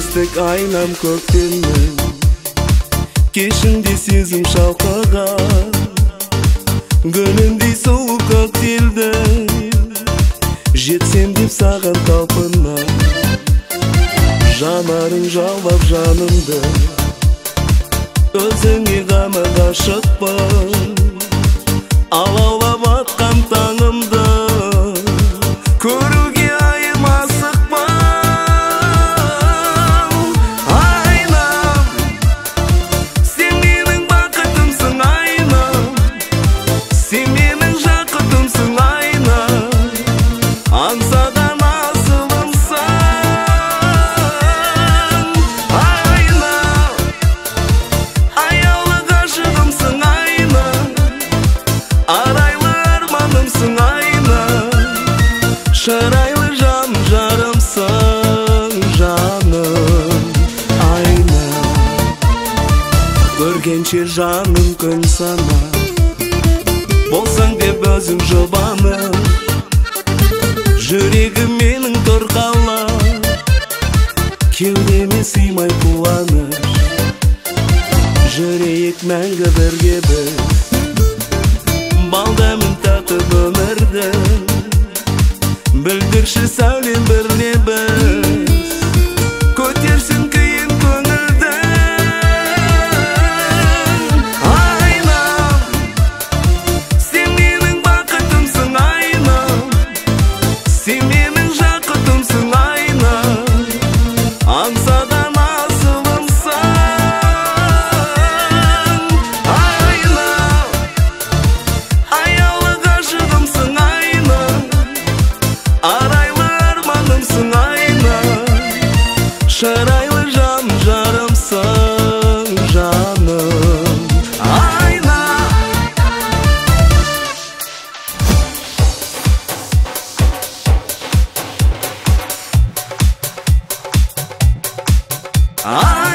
Елестік айнам көктемнен кешінде сезім шалқыған гүліндей сұлу көктелді жетсем деп саған талпынам жанарың жалбап жанымды өзіңе ғана ғашықпын алаулап атқан таңымды көруге айым асықпын айнам сен менің бақытымсың айнам сен менің жақұтымсың айнам аңсаған асылымсың айнам аяулы ғашығымсың айнам арайлы арманымсың айнам шырайлы жан жарымсың жаным айнам көргенше жаным күн санап болсаң деп өзің жұбанып жүрегім менің торқалап кеудеме сыймай қуаныш жүрейік мәңгі бірге біз балдамын татып өмірді білдірші сәулем бір лебіз көтерсін күйін көңілді айнам сен менің бақытымсың айнам сен менің жақұтымсың айнам аңсаған асылымсың айнам аяулы ғашығымсың айнам арайлы арманымсың айнам шырайлы жан жарымсың жаным айнам айнам